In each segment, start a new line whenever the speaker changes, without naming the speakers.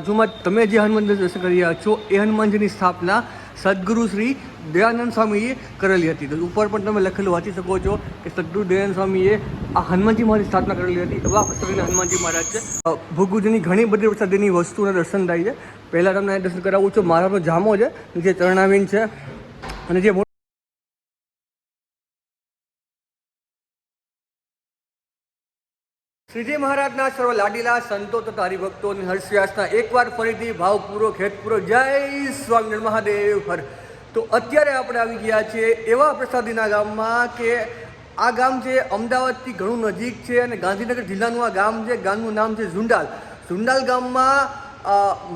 બાજુમાં તમે જે હનુમાન મંદિર દર્શન કરી રહ્યા છો એ હનુમાનજીની સ્થાપના સદગુરુ શ્રી દયાનંદ સ્વામીએ કરેલી હતી. તો ઉપર પણ તમે લખેલું વાંચી શકો છો કે સદગુરુ દયાનંદ સ્વામીએ આ હનુમાનજી મહારાજની સ્થાપના કરેલી હતી. એવા પ્રસિદ્ધ હનુમાનજી મહારાજ છે. ભૃગુજીની ઘણી બધી પ્રસાદીની વસ્તુના દર્શન થાય છે. પહેલાં તમને દર્શન કરાવું છું. મહારાજનો જામો છે, જે ચરણાવીન છે અને જે શ્રીજી મહારાજના સર્વ લાડીલા સંતો તથા હરિભક્તોની હર્ષવ્યાસના એકવાર ફરીથી ભાવપૂર્વક હેતપૂર્વક જય સ્વામિનારાયણ મહાદેવ હર. તો અત્યારે આપણે આવી ગયા છીએ એવા પ્રસાદીના ગામમાં કે આ ગામ છે અમદાવાદથી ઘણું નજીક છે અને ગાંધીનગર જિલ્લાનું આ ગામ છે. ગામનું નામ છે ઝુંડાલ. ઝુંડાલ ગામમાં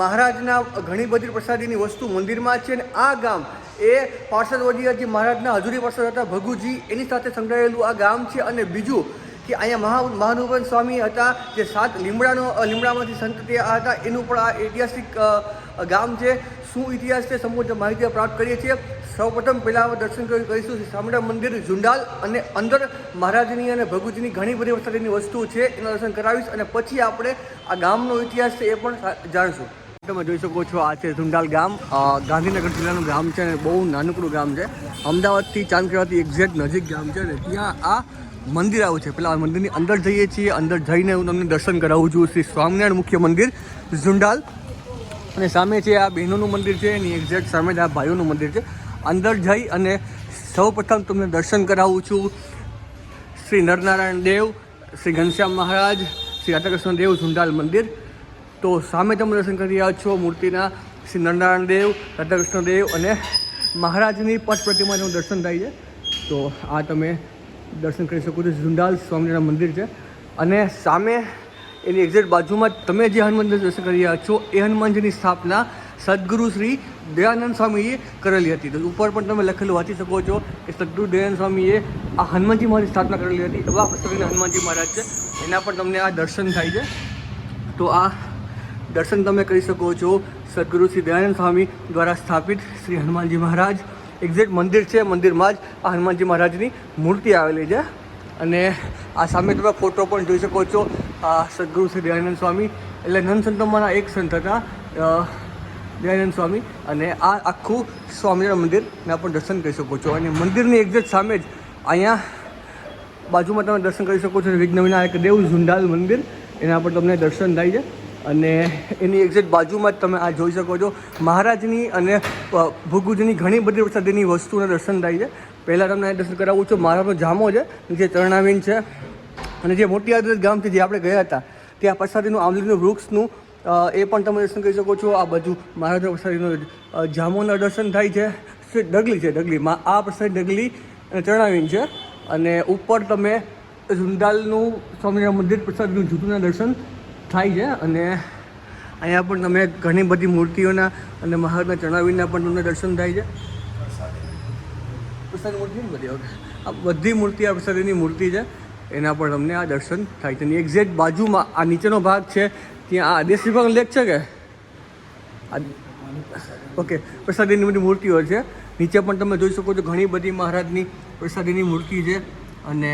મહારાજના ઘણી બધી પ્રસાદીની વસ્તુ મંદિરમાં છે અને આ ગામ એ પાર્ષદ વજીરજી મહારાજના હજુરી પાર્ષદ હતા ભગુજી, એની સાથે સંકળાયેલું આ ગામ છે. અને બીજું કે અહીંયા મહાનુભાવ સ્વામી હતા, જે 7 લીમડામાંથી સંત ત્યાં હતા, એનું પણ આ ઐતિહાસિક ગામ છે. શું ઇતિહાસ છે સંપૂર્ણ માહિતી પ્રાપ્ત કરીએ છીએ. સૌપ્રથમ પહેલાં દર્શન કરીશું સ્વામિનારાયણ મંદિર ઝુંડાલ અને અંદર મહારાજની અને ભગુજીની ઘણી બધી પ્રસાદીની વસ્તુ છે એના દર્શન કરાવીશ અને પછી આપણે આ ગામનો ઇતિહાસ છે એ પણ જાણીશું. તમે જોઈ શકો છો આ છે ઝુંડાલ ગામ. ગાંધીનગર જિલ્લાનું ગામ છે અને બહુ નાનકડું ગામ છે. અમદાવાદથી ચાંદખેડાથી એક્ઝેક્ટ નજીક ગામ છે અને ત્યાં આ મંદિર આવું છે. પહેલાં મંદિરની અંદર જઈએ છીએ. અંદર જઈને હું તમને દર્શન કરાવું છું શ્રી સ્વામિનારાયણ મુખ્ય મંદિર ઝુંડાલ. અને સામે છે આ બહેનોનું મંદિર છે, એની એક્ઝેક્ટ સામે જ આ ભાઈઓનું મંદિર છે. અંદર જઈ અને સૌપ્રથમ તમને દર્શન કરાવું છું શ્રી નરનારાયણ દેવ, શ્રી ઘનશ્યામ મહારાજ, શ્રી રાધાકૃષ્ણ દેવ ઝુંડાલ મંદિર. તો સામે તમે દર્શન કરી રહ્યા છો મૂર્તિના શ્રી નરનારાયણ દેવ, રાધાકૃષ્ણ દેવ અને મહારાજની પટ પ્રતિમાનું દર્શન થાય છે. તો આ તમે દર્શન કરી શકો છો. ઝુંડાલ સ્વામિનારાયણ મંદિર છે અને સામે એની એક્ઝેક્ટ બાજુમાં તમે જે હનુમાન મંદિર દર્શન કરી રહ્યા છો એ હનુમાનજીની સ્થાપના સદગુરુ શ્રી દયાનંદ સ્વામીએ કરેલી હતી. તો ઉપર પણ તમે લખેલું વાંચી શકો છો કે સદગુરુ દયાનંદ સ્વામીએ આ હનુમાનજી મહારાજની સ્થાપના કરેલી હતી. એવા પ્રસિદ્ધ હનુમાનજી મહારાજ છે, એના પણ તમને આ દર્શન થાય છે. તો આ દર્શન તમે કરી શકો છો સદગુરુ શ્રી દયાનંદ સ્વામી દ્વારા સ્થાપિત શ્રી હનુમાનજી મહારાજ. એક્ઝેક્ટ મંદિર છે, મંદિરમાં જ આ હનુમાનજી મહારાજની મૂર્તિ આવેલી છે. અને આ સામે તમે ફોટો પણ જોઈ શકો છો. આ સદગુરુ શ્રી દયાનંદ સ્વામી એટલે નંદ સંતોમાંના એક સંત હતા દયાનંદ સ્વામી. અને આ આખું સ્વામિનારાયણ મંદિરના પણ દર્શન કરી શકો છો. અને મંદિરની એક્ઝેક્ટ સામે જ અહીંયા બાજુમાં તમે દર્શન કરી શકો છો વિઘ્ન વિનાયક દેવ ઝુંડાલ મંદિર, એના પર તમને દર્શન થાય છે. અને એની એક્ઝેક્ટ બાજુમાં જ તમે આ જોઈ શકો છો મહારાજની અને ભૃગુજીની ઘણી બધી પ્રસાદીની વસ્તુના દર્શન થાય છે. પહેલાં તમને દર્શન કરાવું છું. મહારાજનો જામો છે, જે ચરણાવીન છે અને જે મોટી આદિ ગામ છે જે આપણે ગયા હતા ત્યાં પ્રસાદીનું આંબલીનું વૃક્ષનું એ પણ તમે દર્શન કરી શકો છો. આ બાજુ મહારાજના પ્રસાદીનો જામોના દર્શન થાય છે. ડગલી છે, ડગલીમાં આ પ્રસાદ ડગલી અને ચરણાવીન છે. અને ઉપર તમે ઝુંડાલનું સ્વામિનારાયણ મંદિર પ્રસાદીનું જૂથના દર્શન થાય છે. અને અહીંયા પણ તમે ઘણી બધી મૂર્તિઓના અને મહારાજના ચરણાવીનના પણ તમને દર્શન થાય છે. પ્રસાદ મૂર્તિ બધી આ બધી મૂર્તિ આ પ્રસાદીની મૂર્તિ છે, એના પર તમને આ દર્શન થાય છે. અને એક્ઝેક્ટ બાજુમાં આ નીચેનો ભાગ છે, ત્યાં આ આદેશ વિભાગનો લેખ છે કે ઓકે પ્રસાદીની બધી મૂર્તિઓ છે. નીચે પણ તમે જોઈ શકો છો ઘણી બધી મહારાજની પ્રસાદીની મૂર્તિ છે અને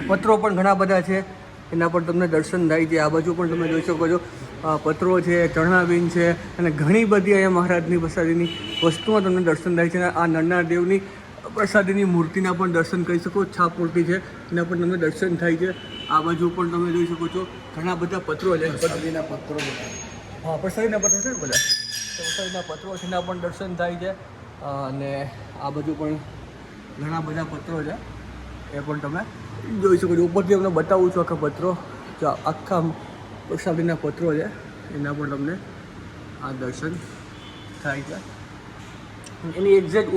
પત્રો પણ ઘણા બધા છે, એના પર તમને દર્શન થાય છે. આ બાજુ પણ તમે જોઈ શકો છો પત્રો છે, ચરણાવીન છે અને ઘણી બધી અહીંયા મહારાજની પ્રસાદીની વસ્તુમાં તમને દર્શન થાય છે. આ નરનારાયણ દેવની પ્રસાદીની મૂર્તિના પણ દર્શન કરી શકો. છાપ મૂર્તિ છે, એના પણ તમને દર્શન થાય છે. આ બાજુ પણ તમે જોઈ શકો છો ઘણા બધા પત્રો છે, પ્રસાદીના પત્રો. હા, પ્રસાદીના પત્રો છે ને બધા, પ્રસાદીના પત્રો છે, એના પણ દર્શન થાય છે. અને આ બાજુ પણ ઘણા બધા પત્રો છે, એ પણ તમે જોઈ શકો છો. ઉપરથી તમને બતાવું છું આખા પત્રો, આખા પ્રસાદીના પત્રો છે, એના પણ તમને આ દર્શન થાય છે. એની એક્ઝેક્ટ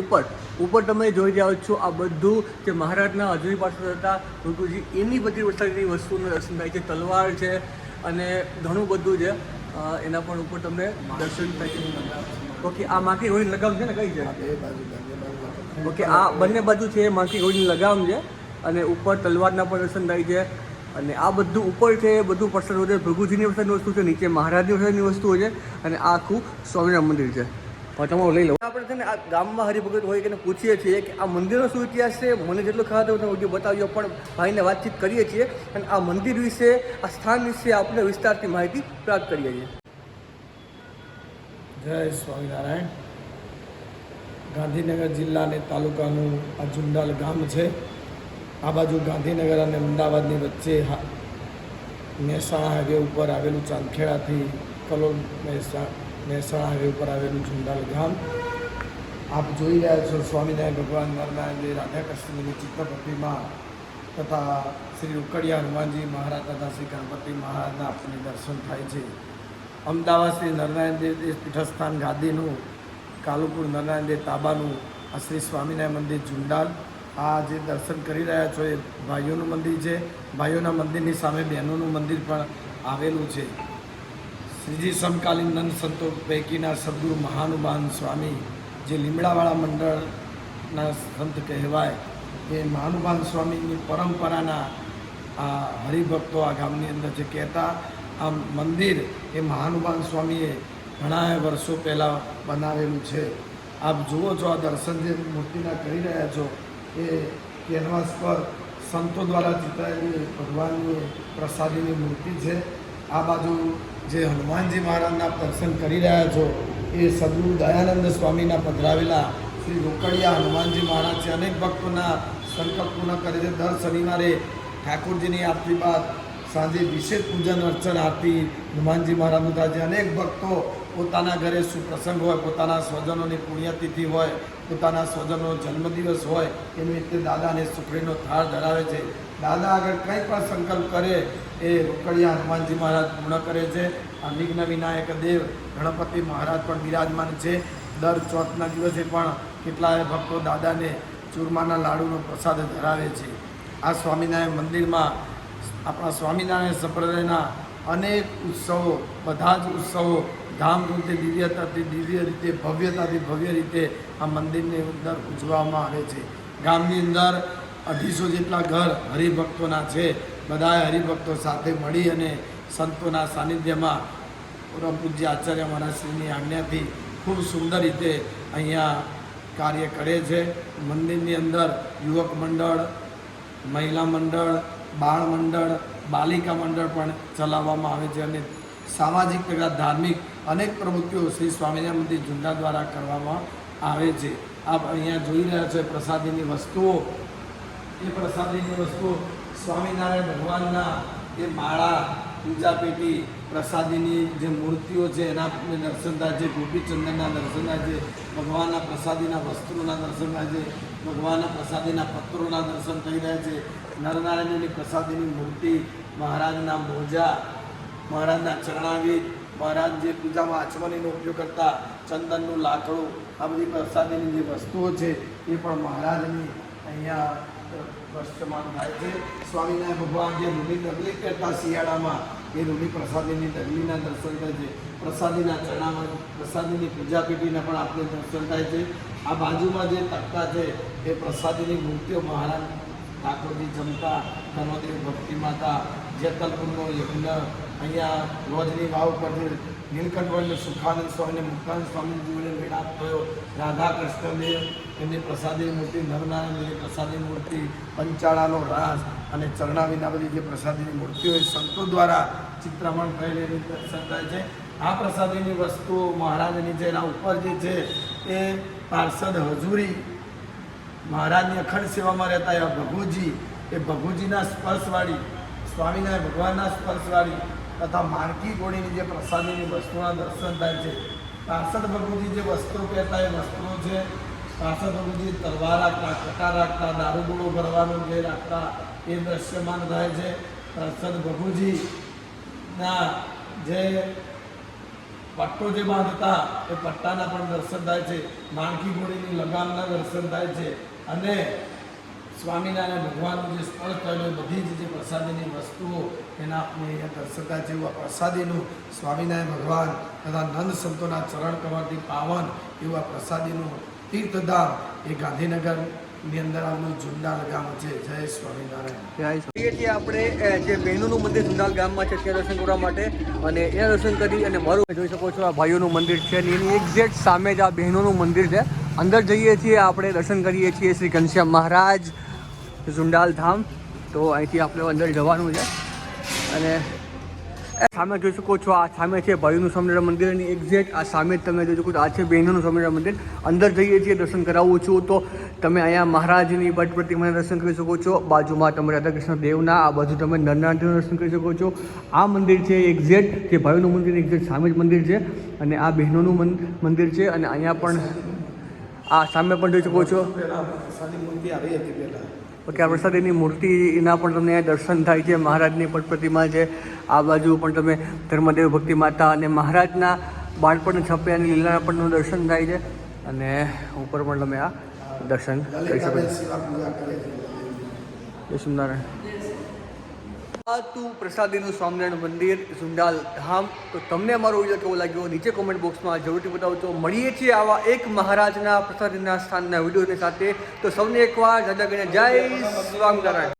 ઉપર તમે જોઈ રહ્યા છો આ બધું જે મહારાજના હજુરી પાર્ષદ હતા ભૃગુજી, એની બધી પ્રસાદીની વસ્તુનું દર્શન થાય છે. તલવાર છે અને ઘણું બધું છે, એના પણ ઉપર તમને દર્શન થાય છે. ઓકે, આ માખી હોળીની લગામ છે ને, કઈ છે? ઓકે, આ બંને બાજુ છે એ માખી હોળીની લગામ છે અને ઉપર તલવારના પણ દર્શન થાય છે. અને આ બધું ઉપર છે એ બધું પ્રસાદ વધે ભૃગુજીની પ્રસાદની વસ્તુ છે, નીચે મહારાજની પ્રસાદની વસ્તુઓ છે અને આ આખું સ્વામિનારાયણ મંદિર છે. તમારું લઈ લો. આપણે છે ને આ ગામમાં હરિભગત હોય કે પૂછીએ છીએ કે આ મંદિરનો શું ઇતિહાસ છે. મને જેટલો ખ્યાલ હતો વિડીયો બતાવ્યો, પણ ભાઈને વાતચીત કરીએ છીએ અને આ મંદિર વિશે, આ સ્થાન વિશે આપણે વિસ્તારથી માહિતી પ્રાપ્ત કરીએ છીએ.
જય સ્વામિનારાયણ. ગાંધીનગર જિલ્લા અને તાલુકાનું આ ઝુંડાલ ગામ છે. આ બાજુ ગાંધીનગર અને અમદાવાદની વચ્ચે મહેસાણા હાઈવે ઉપર આવેલું ચાંદખેડાથી કલોલ મહેસાણા હાઈવે ઉપર આવેલું ઝુંડાલ ગામ. આપ જોઈ રહ્યા છો સ્વામિનારાયણ ભગવાન નરનારાયણ રાધાકૃષ્ણની ચિત્ર પ્રતિમા તથા શ્રી ઉકડિયા હનુમાનજી મહારાજ તથા શ્રી ગણપતિ મહારાજના આપણને દર્શન થાય છે. અમદાવાદ શ્રી નરનારાયણ દેવ પીઠસ્થાન ગાદીનું કાલુપુર નરનારાયણ દેવ તાબાનું આ શ્રી સ્વામિનારાયણ મંદિર ઝુંડાલ. આ જે દર્શન કરી રહ્યા છો એ ભાઈઓનું મંદિર છે. ભાઈઓના મંદિરની સામે બહેનોનું મંદિર પણ આવેલું છે. શ્રીજી સમકાલીન નંદ સંતો પૈકીના સદગુરુ મહાનુભાન સ્વામી જે લીમડાવાળા મંડળના સંત કહેવાય એ મહાનુભાન સ્વામીની પરંપરાના આ હરિભક્તો આ ગામની અંદર જે કહેતા આ મંદિર એ મહાનુભાન સ્વામીએ ઘણા વર્ષો પહેલાં બનાવેલું છે. આપ જુઓ છો આ દર્શન જે મૂર્તિના કરી રહ્યા છો એ કેનવાસ પર સંતો દ્વારા ચિતરાયેલી ભગવાનની પ્રસાદીની મૂર્તિ છે. આ બાજુ જે હનુમાનજી મહારાજના દર્શન કરી રહ્યા છો એ સદગુરુ દયાનંદ સ્વામીના પધરાવેલા શ્રી રોકડિયા હનુમાનજી મહારાજ છે. અનેક ભક્તોના સંકલ્પ પૂર્ણ કરે છે. દર શનિવારે ઠાકોરજીની આરતી બાદ સાંજે વિશેષ પૂજન અર્ચન આરતી હનુમાનજી મહારાજનું થાય છે. અનેક ભક્તો પોતાના ઘરે સુપ્રસંગ હોય, પોતાના સ્વજનોની પુણ્યતિથિ હોય, પોતાના સ્વજનનો જન્મદિવસ હોય એ નિમિત્તે દાદાને સુખડીનો થાળ ધરાવે છે. દાદા આગળ કંઈ પણ સંકલ્પ કરે એ રોકડિયા હનુમાનજી મહારાજ પૂર્ણ કરે છે. આ વિઘ્ન વિનાયક દેવ ગણપતિ મહારાજ પણ બિરાજમાન છે. દર ચોથના દિવસે પણ કેટલાય ભક્તો દાદાને ચૂરમાના લાડુનો પ્રસાદ ધરાવે છે. આ સ્વામિનારાયણ મંદિરમાં આપણા સ્વામિનારાયણ સંપ્રદાયના અનેક ઉત્સવો, બધા જ ઉત્સવો ધામધૂમથી દિવ્યતાથી દિવ્ય રીતે, ભવ્યતાથી ભવ્ય રીતે આ મંદિરની અંદર ઉજવવામાં આવે છે. ગામની અંદર 250 જેટલા ઘર હરિભક્તોના છે. બધાએ હરિભક્તો સાથે મળી અને સંતોના સાનિધ્યમાં પૂર્વ પૂજ્ય આચાર્ય મહારાજશ્રીની આજ્ઞાથી ખૂબ સુંદર રીતે અહીંયા કાર્ય કરે છે. મંદિરની અંદર યુવક મંડળ, મહિલા મંડળ, બાળ મંડળ, બાલિકા મંડળ પણ ચલાવવામાં આવે છે અને સામાજિક તથા ધાર્મિક અનેક પ્રવૃત્તિઓ શ્રી સ્વામિનારાયણ મંદિર ઝુંડા દ્વારા કરવામાં આવે છે. આપ અહીંયા જોઈ રહ્યા છો પ્રસાદીની વસ્તુઓ. એ પ્રસાદીની વસ્તુઓ સ્વામિનારાયણ ભગવાનના એ માળા, પૂજા પેટી, પ્રસાદીની જે મૂર્તિઓ છે એના દર્શન થાય છે. ગોપીચંદનના દર્શન થાય છે. ભગવાનના પ્રસાદીના વસ્ત્રોના દર્શન થાય છે. ભગવાનના પ્રસાદીના પત્રોના દર્શન થઈ રહ્યા છે. નરનારાયણની પ્રસાદીની મૂર્તિ, મહારાજના મોજા, મહારાજના ચરણાવીર, મહારાજ જે પૂજામાં આચમનીનો ઉપયોગ કરતા ચંદનનું લાકડું, આ બધી પ્રસાદીની જે વસ્તુઓ છે એ પણ મહારાજની અહીંયા દ્રશ્યમાન થાય છે. સ્વામિનારાયણ ભગવાન જે રૂની ડગલી કરતા શિયાળામાં એ રૂની પ્રસાદીની ડગલીના દર્શન થાય છે. પ્રસાદીના ચરણામાં પ્રસાદીની પૂજા પેટીના પણ આપણે દર્શન થાય છે. આ બાજુમાં જે તકતા છે એ પ્રસાદીની મૂર્તિઓ મહારાજ ઠાકોરજી જમતા, ધર્મદેવ ભક્તિ માતા, જેતલપુરનો યજ્ઞ, અહીંયા રોજની વાવ પરથી નીલકંઠવર્ણ સુખાનંદ સ્વામીને મુક્તાનંદ સ્વામીની જોડે મેળાપ થયો. રાધા કૃષ્ણદેવ એમની પ્રસાદી મૂર્તિ, નરનારાયણની પ્રસાદી મૂર્તિ, પંચાળાનો રાસ અને ચરણાવીના બધી જે પ્રસાદીની મૂર્તિઓ એ સંતો દ્વારા ચિત્રામણ થયેલી એની દર્શન થાય છે. આ પ્રસાદીની વસ્તુઓ મહારાજની છે. એના ઉપર જે છે એ પાર્ષદ હજુરી મહારાજની અખંડ સેવામાં રહેતા એવા ભગુજી, એ ભગુજીના સ્પર્શવાળી, સ્વામિનારાયણ ભગવાનના સ્પર્શવાળી તથા માણકી ગોળીની જે પ્રસાદીની વસ્તુના દર્શન થાય છે. પાર્ષદ ભગુજી જે વસ્ત્રો પહેરતા એ વસ્ત્રો છે. પાર્ષદ ભગુજી તલવાર રાખતા, કટાર રાખતા, દારૂગોળો ભરવાનું જે રાખતા એ દ્રશ્યમાન થાય છે. પાર્ષદ ભગુજીના જે પટ્ટો જે બાંધતા એ પટ્ટાના પણ દર્શન થાય છે. માણકી ઘોડીની લગામના દર્શન થાય છે. અને સ્વામિનારાયણ ભગવાનનું જે સ્પર્શ થયેલો બધી જ જે પ્રસાદીની વસ્તુઓ એના આપણે અહીંયા દર્શન થાય છે. એવું પ્રસાદીનું સ્વામિનારાયણ ભગવાન તથા નંદ સંતોના ચરણ કમળથી પાવન એવું આ પ્રસાદીનું તીર્થધામ એ ગાંધીનગરની અંદર આવેલું ઝુંડાલ ગામ છે. જય સ્વામિનારાયણ.
આપણે જે બહેનોનું મંદિર ઝુંડાલ ગામમાં છે ત્યાં દર્શન કરવા માટે અને એ દર્શન કરી અને મારું જોઈ શકો છો આ ભાઈઓનું મંદિર છે અને એની એક્ઝેક્ટ સામે જ આ બહેનોનું મંદિર છે. અંદર જઈએ છીએ આપણે, દર્શન કરીએ છીએ શ્રી ઘનશ્યામ મહારાજ ઝુંડાલ ધામ. તો અહીંથી આપણે અંદર જવાનું છે અને સામે જોઈ શકો છો, આ સામે છે ભાઈનું સ્વામિનારાયણ મંદિરની એક્ઝેક્ટ આ સામે જ તમે જોઈ શકો છો, આ છે બહેનોનું સ્વામિનારાયણ મંદિર. અંદર જઈએ છીએ, દર્શન કરાવું છું તો તમે અહીંયા મહારાજની પટ પ્રતિમાના દર્શન કરી શકો છો. બાજુમાં તમે રાધાકૃષ્ણ દેવના, આ બાજુ તમે નરનાથનું દર્શન કરી શકો છો. આ મંદિર છે એક્ઝેક્ટ જે ભાઈનું મંદિર એક્ઝેક્ટ સામે જ મંદિર છે અને આ બહેનોનું મંદિર છે. અને અહીંયા પણ આ સામે પણ જોઈ શકો છો કે આ પ્રસાદીની મૂર્તિના પણ તમને દર્શન થાય છે. મહારાજની પટ પ્રતિમા છે. આ બાજુ પણ તમે ધર્મદેવ ભક્તિ માતા અને મહારાજના બાળપણ છપે અને લીલાના પણ દર્શન થાય છે. અને ઉપર પણ તમે આ દર્શન કરી શકો છો. જય સ્વામિનારાયણ. આ તું પ્રસાદીનું સ્વામિનારાયણ મંદિર ઝુંડાલ ધામ. તો તમને અમારો વિડીયો કેવો લાગ્યો નીચે કોમેન્ટ બોક્સમાં જરૂરથી બતાવજો. મળીએ છીએ આવા એક મહારાજના પ્રસાદીના સ્થાનના વિડીયોની સાથે. તો સૌને એકવાર દાદા જય સ્વામિનારાયણ.